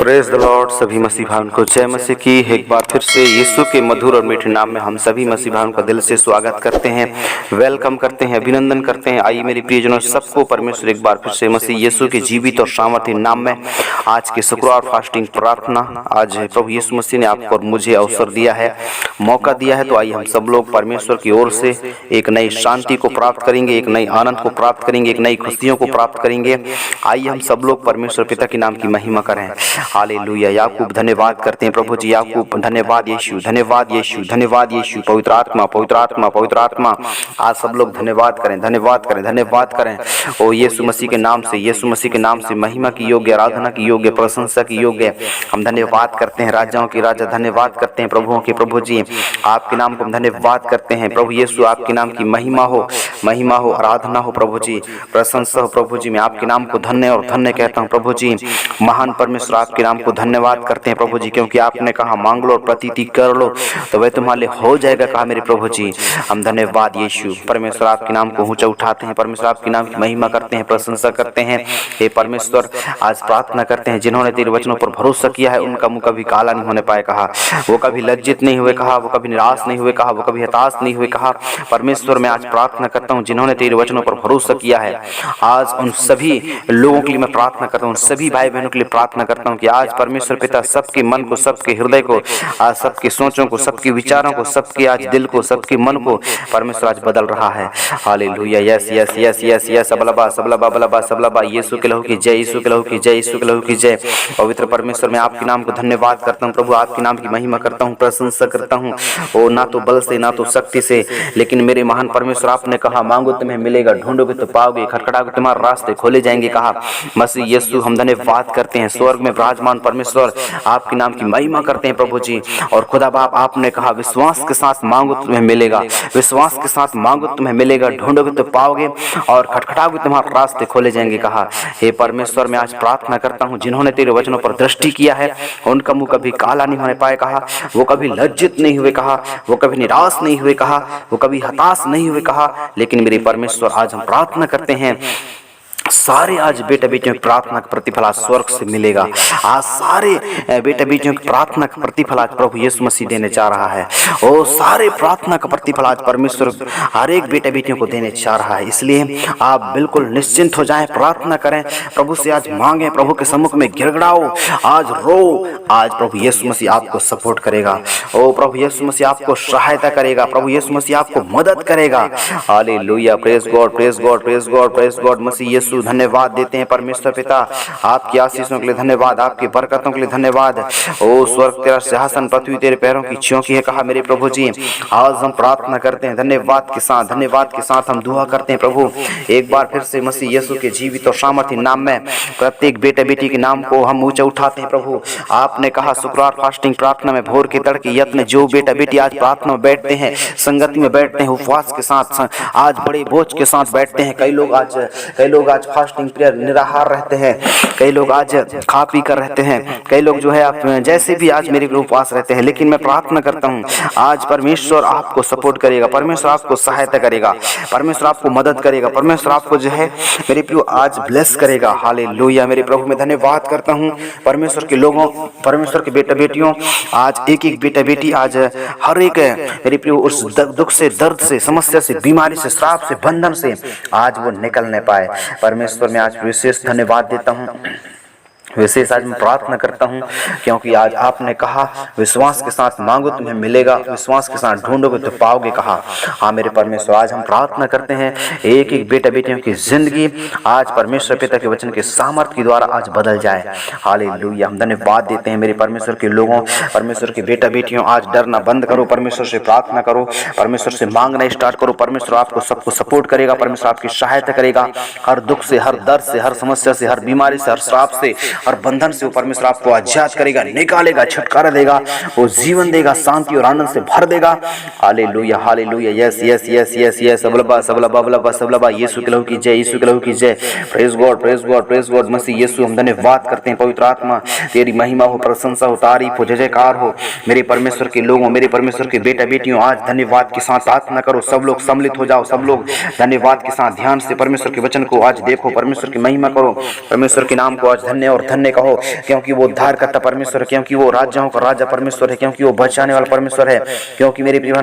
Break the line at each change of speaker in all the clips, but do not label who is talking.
Praise the Lord. सभी मसीह भाइयों को जय मसीह की। एक बार फिर से यीशु के मधुर और मीठे नाम में हम सभी मसीह भाइयों का दिल से स्वागत करते हैं, वेलकम करते हैं, अभिनंदन करते हैं। आइए मेरे प्रियजनों, सबको परमेश्वर एक बार फिर से मसीह यीशु के जीवित और सामर्थ्य नाम में आज के शुक्रवार फास्टिंग प्रार्थना, आज प्रभु यीशु मसीह ने आपको और मुझे अवसर दिया है, मौका दिया है। तो आइए हम सब लोग परमेश्वर की ओर से एक नई शांति को प्राप्त करेंगे, एक नई आनंद को प्राप्त करेंगे, एक नई खुशियों को प्राप्त करेंगे। आइए हम सब लोग परमेश्वर पिता के नाम की महिमा करें। हालेलुया। याकूब धन्यवाद करते हैं प्रभु जी। याकूब धन्यवाद यीशु, धन्यवाद यीशु, धन्यवाद यीशु। पवित्र आत्मा, पवित्र आत्मा, पवित्र आत्मा, आज सब लोग धन्यवाद करें, धन्यवाद करें, धन्यवाद करें। ओ यीशु मसीह के नाम से, यीशु मसीह के नाम से महिमा की योग्य, आराधना की योग्य, प्रशंसा की योग्य हम धन्यवाद करते हैं। राजाओं की राजा धन्यवाद करते हैं, प्रभुओं के प्रभु जी आपके नाम को हम धन्यवाद करते हैं। प्रभु यीशु आपके नाम की महिमा हो, महिमा हो, आराधना हो प्रभु जी, प्रशंसा हो प्रभु जी। मैं आपके नाम को धन्य और धन्य कहता हूँ प्रभु जी। महान परमेश्वर आपके नाम को धन्यवाद करते हैं प्रभु जी, क्योंकि आपने कहा मांग लो और प्रतीति कर लो तो वह तुम्हारे लिए हो जाएगा, कहा मेरे प्रभु जी। हम धन्यवाद यीशु परमेश्वर आपके नाम को ऊंचा उठाते हैं, परमेश्वर आपके नाम की महिमा करते हैं, प्रशंसा करते हैं। हे परमेश्वर, आज प्रार्थना करते हैं जिन्होंने तेरे वचनों पर भरोसा किया है उनका मुंह कभी काला नहीं होने पाए, कहा वो कभी लज्जित नहीं हुए, कहा वो कभी निराश नहीं हुए, कहा वो कभी हताश नहीं हुए, कहा परमेश्वर मैं आज प्रार्थना करता हूँ जिन्होंने तेरे वचनों पर भरोसा किया है, आज उन सभी लोगों के लिए मैं प्रार्थना करता हूँ, सभी भाई बहनों के लिए प्रार्थना करता हूँ कि आज परमेश्वर पिता सबके मन को, सबके हृदय को, आज सबकी सोचों को, सबके विचारों को, सबके आज दिल को, सबके मन को परमेश्वर आज बदल रहा है। Hallelujah. Yes yes yes yes yes. सबलबा सबलबा बलबा सबलबा। यीशु के लहू की जय, यीशु के लहू की जय, यीशु के लहू की जय। पवित्र परमेश्वर मैं आपके नाम को धन्यवाद करता हूँ प्रभु, आपके नाम की महिमा करता हूँ, प्रशंसा करता हूँ। ओ ना तो बल से ना तो शक्ति से, लेकिन मेरे महान परमेश्वर आपने कहा मांगो तुम्हें मिलेगा, ढूंढोगे तो पाओगे, खटखटाओगे तुम्हारे रास्ते खोले जाएंगे, कहा मसीह यीशु हम धन्यवाद करते हैं। स्वर्ग में विराजमान परमेश्वर आपके नाम की महिमा करते हैं प्रभु जी। और खुदा बाप आपने कहा विश्वास के साथ मांगो तुम्हें मिलेगा, विश्वास के साथ मांगो तुम्हें मिलेगा, ढूंढोगे तो पाओगे और खटखटाओगे तुम्हारे रास्ते खोले जाएंगे, कहा हे परमेश्वर मैं आज प्रार्थना करता हूँ जिन्होंने तेरे वचनों पर दृष्टि किया है उनका मुंह कभी काला नहीं होने पाए, कहा वो कभी लज्जित नहीं हुए, कहा वो कभी निराश नहीं हुए, कहा वो कभी हताश नहीं हुए, कहा लेकिन मेरे परमेश्वर आज हम प्रार्थना करते हैं सारे आज बेटा बेटियों की प्रार्थना का प्रतिफल आज स्वर्ग से मिलेगा। आज सारे बेटा बेटियों की प्रार्थना का प्रतिफल आज प्रभु यीशु मसीह देने जा रहा है। ओ सारे प्रार्थना का प्रतिफल आज परमेश्वर हर एक बेटा बेटियों को देने जा रहा है। इसलिए आप बिल्कुल निश्चिंत हो जाएं, प्रार्थना करें, प्रभु से आज मांगे, प्रभु के सम्मुख में गिड़गिड़ाओ, आज रो। आज प्रभु यीशु मसीह आपको सपोर्ट करेगा। ओ प्रभु यीशु मसीह आपको सहायता करेगा, प्रभु यीशु मसीह आपको मदद करेगा। Hallelujah. Praise God, praise God, praise God, praise God. Masih Yeshu धन्यवाद देते हैं परमेश्वर पिता, आपकी आशीषों के लिए धन्यवाद, आपकी बरकतों के लिए धन्यवाद। ओ स्वर्ग तेरा सिंहासन, पृथ्वी तेरे पैरों की चौकी है, कहा मेरे प्रभु जी। आज हम प्रार्थना करते हैं धन्यवाद के साथ, धन्यवाद के साथ हम दुआ करते हैं प्रभु। एक बार फिर से मसीह यीशु के जीवित और सामर्थ्य नाम में प्रत्येक बेटे बेटी के नाम को हम ऊंचा उठाते हैं प्रभु। आपने कहा शुक्रवार फास्टिंग प्रार्थना में भोर के तड़के यत्न जो बेटा बेटी आज प्रार्थना में बैठते हैं, संगति में बैठते हैं, उपवास के साथ आज बड़े बोझ के साथ बैठते हैं। कई लोग आज फास्टिंग प्रेयर निराहार रहते हैं, कई लोग आज खा पी कर रहते हैं, कई लोग जो है आप जैसे भी आज मेरे उपवास रहते हैं। लेकिन मैं प्रार्थना करता हूँ आज परमेश्वर आपको सपोर्ट करेगा, परमेश्वर आपको सहायता करेगा, परमेश्वर आपको मदद करेगा, परमेश्वर आपको जो है मेरे प्रियो आज ब्लेस करेगा। हालेलुया। मेरे प्रभु मैं धन्यवाद करता हूँ परमेश्वर के लोगों, परमेश्वर के बेटा बेटियों, आज एक एक बेटा बेटी आज हर एक मेरे प्रियो उस दुख से, दर्द से, समस्या से, बीमारी से, श्राप से, बंधन से आज वो निकलने पाए। परमेश्वर में आज विशेष धन्यवाद देता हूँ, विशेष आज मैं प्रार्थना करता हूँ क्योंकि आज आपने कहा विश्वास के साथ मांगो तुम्हें मिलेगा, विश्वास के साथ ढूंढोगे तो पाओगे, कहा हाँ मेरे परमेश्वर। आज हम प्रार्थना करते हैं एक एक बेटा बेटियों की जिंदगी आज परमेश्वर पिता के वचन के सामर्थ्य के द्वारा आज बदल जाए। हालेलुया। हम धन्यवाद देते हैं मेरे परमेश्वर के लोगों, परमेश्वर के बेटा बेटियों, आज डरना बंद करो, परमेश्वर से प्रार्थना करो, परमेश्वर से मांगना स्टार्ट करो। परमेश्वर आपको सबको सपोर्ट करेगा, परमेश्वर आपकी सहायता करेगा। हर दुख से, हर दर्द से, हर समस्या से, हर बीमारी से, हर श्राप से, और बंधन से परमेश्वर आपको आजाद करेगा, निकालेगा, छुटकारा देगा, वो जीवन देगा, शांति और आनंद से भर देगा। Hallelujah, hallelujah. Yes yes yes yes yes. सबलबा सबलबा सबलबा सबलबा। यीशु के लहू की जय, यीशु के लहू की जय। Praise God, praise God, praise God. Masih Yeshu हम धन्यवाद करते हैं। पवित्र आत्मा तेरी महिमा हो, प्रशंसा हो, तारीफ हो, जय जयकार हो। मेरे परमेश्वर के लोगों, मेरे परमेश्वर के बेटा बेटियों, आज धन्यवाद के साथ प्रार्थना करो। सब लोग सम्मिलित हो जाओ, सब लोग धन्यवाद के साथ ध्यान से परमेश्वर के वचन को आज देखो, परमेश्वर की महिमा करो, परमेश्वर के नाम को आज धन्य और धन्य कहो, क्योंकि वो उद्धार करता परमेश्वर है, क्योंकि वो राजाओं का राजा परमेश्वर है, क्योंकि वो बचाने वाला परमेश्वर है, क्योंकि मेरे प्रिय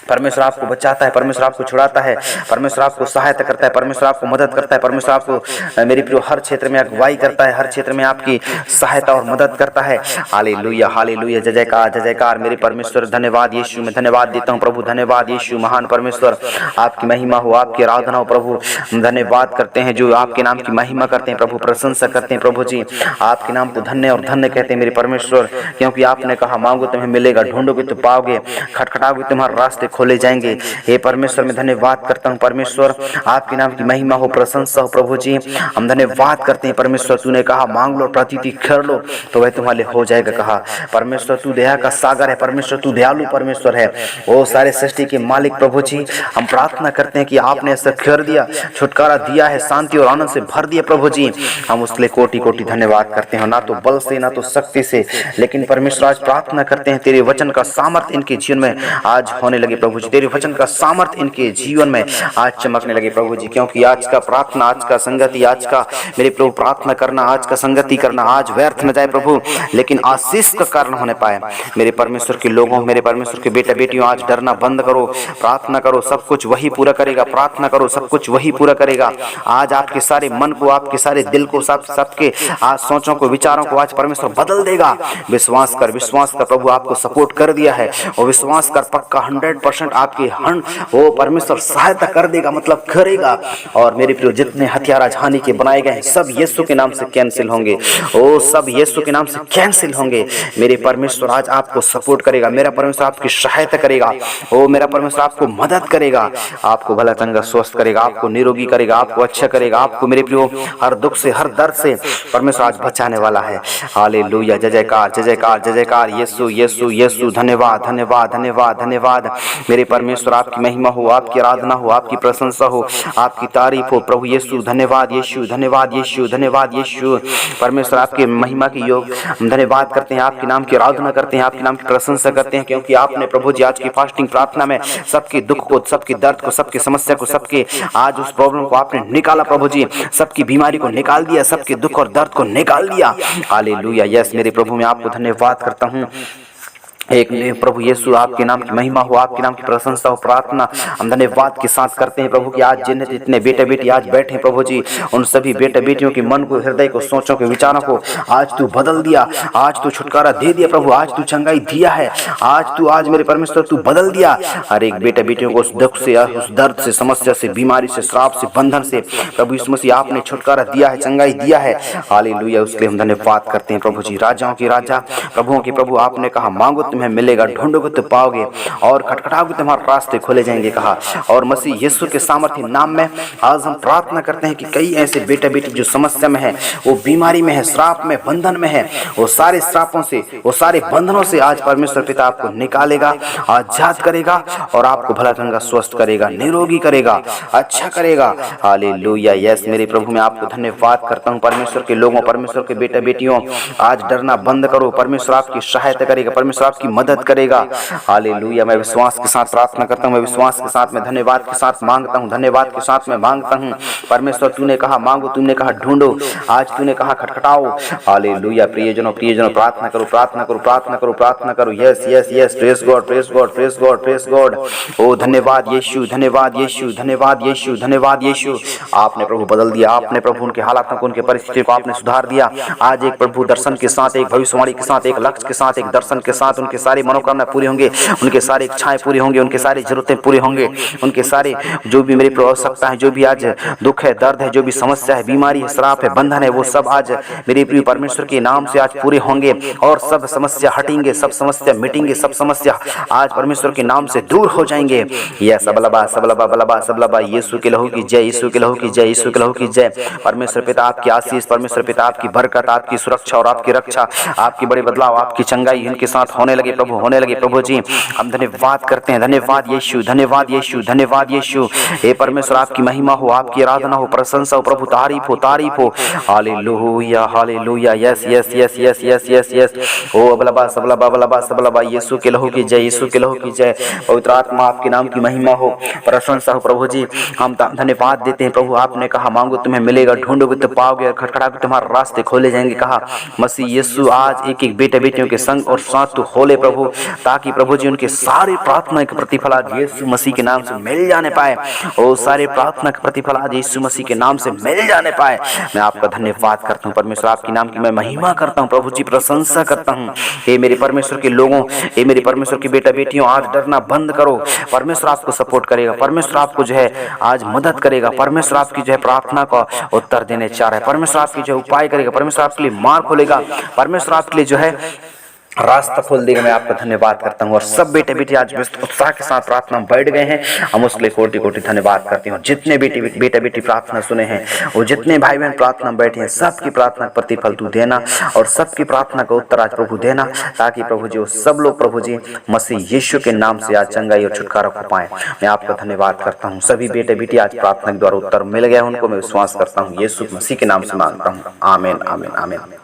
परमेश्वर आपको बचाता है, परमेश्वर आपको छुड़ाता है, परमेश्वर आपको सहायता करता है, परमेश्वर आपको मदद करता है, परमेश्वर आपको मेरे प्रिय हर क्षेत्र में अगुवाई करता है, हर क्षेत्र में आपकी सहायता और मदद करता है। हालेलुया हालेलुया, जय जयकार जय जयकार मेरे परमेश्वर। धन्यवाद यीशु, मैं धन्यवाद देता हूँ प्रभु, धन्यवाद यीशु महान परमेश्वर, आपकी महिमा हो, आपकी आराधना हो प्रभु। धन्यवाद करते हैं जो आपके नाम की महिमा करते हैं प्रभु, प्रशंसा करते हैं प्रभु जी, आपके नाम को धन्य और धन्य कहते हैं मेरे परमेश्वर, क्योंकि आपने कहा मांगो तुम्हें मिलेगा, ढूंढोगे तो पाओगे, खटखटाओगे तुम्हारे रास्ते खोले जाएंगे। हे परमेश्वर मैं धन्यवाद करता हूँ परमेश्वर, आपके नाम की महिमा हो, प्रशंसा हो प्रभु जी। हम धन्यवाद करते हैं परमेश्वर, तूने कहा मांग लो, प्रतीति कर लो तो वह तुम्हारे लिए हो जाएगा। कहा परमेश्वर तू दया का सागर है, परमेश्वर तू दयालु परमेश्वर है, वो सारे सृष्टि के मालिक प्रभु जी। हम प्रार्थना करते हैं कि आपने ऐसा कर दिया, छुटकारा दिया है, शांति और आनंद से भर दिया प्रभु जी। हम उसके लिए कोटि कोटि धन्यवाद करते हैं, ना तो बल से ना तो शक्ति से, लेकिन परमेश्वर आज प्रार्थना करते हैं तेरे वचन का सामर्थ्य इनके जीवन में आज होने लगे प्रभु जी, तेरे वचन का सामर्थ्य इनके जीवन में आज चमकने लगे प्रभु जी, क्योंकि आज का प्रार्थना, आज का संगति, आज का मेरे प्रभु प्रार्थना करना, आज का संगति करना आज व्यर्थ न जाए प्रभु, लेकिन आशीष का कारण होने पाए। मेरे परमेश्वर के लोगों, मेरे परमेश्वर के बेटे बेटियों, आज डरना बंद करो, प्रार्थना करो, सब कुछ वही पूरा करेगा, प्रार्थना करो सब कुछ वही पूरा करेगा। आज आपके सारे मन को, आपके सारे दिल को, सबके आज सोचों को, विचारों को आज परमेश्वर बदल देगा। विश्वास कर, विश्वास कर, प्रभु आपको सपोर्ट कर दिया है और विश्वास कर, पक्का 100% आपकी वो परमेश्वर सहायता कर देगा, मतलब करेगा। और मेरे प्रिय जितने हथियार आज हानि के बनाए गए हैं सब यीशु के नाम से कैंसिल होंगे, ओ सब यीशु के नाम से कैंसिल होंगे। मेरे परमेश्वर आज आपको सपोर्ट करेगा, मेरा परमेश्वर आपकी सहायता करेगा, ओ मेरा परमेश्वर आपको मदद करेगा, आपको भला चंगा स्वस्थ करेगा, आपको निरोगी करेगा, आपको अच्छा करेगा, आपको मेरे प्रियो हर दुख से, हर दर्द से परमेश्वर आज बचाने वाला है। हालेलुया, जय जयकार जय जयकार जय जयकार यीशु यीशु यीशु। धन्यवाद धन्यवाद धन्यवाद धन्यवाद मेरे परमेश्वर, आपकी महिमा हो, आपकी आराधना हो, आपकी प्रशंसा हो, आपकी तारीफ हो प्रभु यीशु। धन्यवाद यीशु, धन्यवाद यीशु, धन्यवाद यीशु परमेश्वर, आपके महिमा के योग हम धन्यवाद करते हैं, आपके नाम की आराधना करते हैं, आपके नाम की प्रशंसा करते हैं, क्योंकि आपने प्रभु जी आज की फास्टिंग प्रार्थना में सबके दुख को, सबके दर्द को, सबकी समस्या को, सबके आज उस प्रॉब्लम को आपने निकाला प्रभु जी, सबकी बीमारी को निकाल दिया, सबके दुख और दर्द को निकाल दिया। हालेलुया, यस मेरे प्रभु मैं आपको धन्यवाद करता हूँ। एक प्रभु यीशु, आपके नाम की महिमा हो, आपके नाम की प्रशंसा हो, प्रार्थना हम धन्यवाद के साथ करते हैं प्रभु कि आज जिन्हें जितने बेटे बेटी आज बैठे हैं प्रभु जी, उन सभी बेटे बेटियों के मन को, हृदय को, सोचों के, विचारों को आज तू बदल दिया, आज तू छुटकारा दे दिया प्रभु, आज तू चंगाई दिया है, आज तू, आज मेरे परमेश्वर तू बदल दिया हर एक बेटे बेटियों को उस दुख से, उस दर्द से, समस्या से, बीमारी से, श्राप से, बंधन से प्रभु यीशु मसीह आपने छुटकारा दिया है, चंगाई दिया है। हालेलुया, उसके लिए हम धन्यवाद करते हैं प्रभु जी। राजाओं के राजा, प्रभुओं के प्रभु, आपने कहा मांगो तुम्हें मिलेगा, ढूंढोगे तो पाओगे और खटखटाओगे तुम्हारे रास्ते खोले जाएंगे कहा। और मसीह यीशु के सामर्थ्य नाम में आज हम प्रार्थना करते हैं कि कई ऐसे बेटे बेटी जो समस्या में है, वो बीमारी में है, श्राप में, बंधन में है, वो सारे श्रापों से, वो सारे बंधनों से आज परमेश्वर पिता आपको निकालेगा, आजाद करेगा और आपको भला चंगा स्वस्थ करेगा, निरोगी करेगा, अच्छा करेगा। हालेलुया, यस मेरे प्रभु मैं आपको धन्यवाद करता हूँ। परमेश्वर के लोगों, परमेश्वर के बेटे बेटियों, आज डरना बंद करो, परमेश्वर आपकी सहायता करेगा, परमेश्वर आपकी मदद करेगा। हालेलुया, मैं विश्वास के साथ प्रार्थना करता हूँ, मैं विश्वास के साथ, मैं धन्यवाद के साथ मांगता हूँ, धन्यवाद के साथ मैं मांगता हूँ। परमेश्वर तूने कहा मांगो, तूने कहा ढूंढो, आज तूने कहा खटखटाओ। हालेलुया, प्रियजनों प्रियजनों प्रार्थना करो, प्रार्थना करो, प्रार्थना करो, प्रार्थना करो। Yes yes yes, praise God, praise God, praise God, praise God. ओ धन्यवाद यीशु, धन्यवाद यीशु, धन्यवाद यीशु, धन्यवाद यीशु। आपने प्रभु बदल दिया, आपने प्रभु उनके हालातों को, उनके परिस्थितियों को आपने सुधार दिया। आज एक प्रभु दर्शन के साथ, एक भविष्यवाणी के साथ, एक लक्ष्य के साथ, एक दर्शन के साथ उनके सारे मनोकामना पूरी होंगे, उनके सारे इच्छाएं पूरी होंगी, उनके सारी जरूरतें पूरी होंगे, उनके सारे जो भी मेरी आवश्यकता है, जो भी आज दुख है, दर्द है, जो भी समस्या है, बीमारी है, श्राप है, बंधन है, वो सब आज मेरे प्रिय परमेश्वर के नाम से आज पूरे होंगे और सब समस्या हटेंगे, सब समस्या मिटेंगे, सब समस्या आज परमेश्वर के नाम से दूर हो जाएंगे। यह सबलबा सबलबा बलबा सबलबा, यीशु के लहू की जय, यीशु के लहू की जय, यीशु के लहू की जय। परमेश्वर पिता आपकी आशीष, परमेश्वर पिता आपकी बरकत, आपकी सुरक्षा और आपकी रक्षा, आपकी बड़े बदलाव, आपकी चंगाई इनके साथ होने लगे। लगे प्रभु, होने लगे प्रभु जी। हम धन्यवाद करते हैं, धन्यवाद यीशु, धन्यवाद यीशु, धन्यवाद यीशु। हे परमेश्वर आपकी महिमा हो, आपकी आराधना हो, प्रशंसा हो प्रभु, तारीफ हो, तारीफ हो। Hallelujah hallelujah, yes yes yes yes yes yes yes. ओ अबलबा सबलबा बलबा सबलबा, यीशु के लहू की जय, यीशु के लहू की जय। पवित्र आत्मा आपके नाम की महिमा हो, प्रशंसा हो प्रभु जी। हम धन्यवाद देते हैं प्रभु, आपने कहा मांगो तुम्हें मिलेगा, ढूंढोगे तो पाओगे, और खटखटाओगे तुम्हारे रास्ते खोले जाएंगे। कहा मसीह यीशु आज एक एक बेटे बेटियों के संग और साथ तो खोले प्रभु, ताकि प्रभु जी उनके सारे प्रार्थना के प्रतिफल आज यीशु मसीह के नाम से मिल जाने पाए। और सारे प्रार्थना के प्रतिफल आज यीशु मसीह के नाम से मिल जाने पाए। मैं आपका धन्यवाद करता हूँ परमेश्वर, आपके नाम की मैं महिमा करता हूँ प्रभु जी, प्रशंसा करता हूँ। हे मेरे परमेश्वर के लोगों, हे मेरे परमेश्वर की बेटा बेटियों, आज डरना बंद करो। परमेश्वर आपको सपोर्ट करेगा, परमेश्वर आपको जो है आज मदद करेगा, परमेश्वर आपकी जो है प्रार्थना का उत्तर देने चाह रहा है, परमेश्वर आपकी जो उपाय करेगा, परमेश्वर आपके लिए मार्ग खोलेगा, परमेश्वर आपके लिए जो है रास्ता खोल देगा। मैं आपका धन्यवाद करता हूँ। और सब बेटे बेटी आज उत्साह के साथ प्रार्थना में बैठ गए हैं, हम उसके लिए कोटि कोटि धन्यवाद करते हैं। जितने बेटा बेटी प्रार्थना सुने हैं और जितने भाई बहन प्रार्थना में बैठे हैं, सबकी प्रार्थना का प्रतिफल तू देना और सबकी प्रार्थना का उत्तर आज प्रभु देना, ताकि प्रभु जी वो सब लोग प्रभु जी मसीह यीशु के नाम से आज चंगाई और छुटकारा को पाएं। मैं आपका धन्यवाद करता हूँ। सभी बेटे बेटी आज प्रार्थना के द्वारा उत्तर मिल गया उनको, मैं विश्वास करता हूँ, यीशु मसीह के नाम से मांगता हूँ, आमीन आमीन आमीन।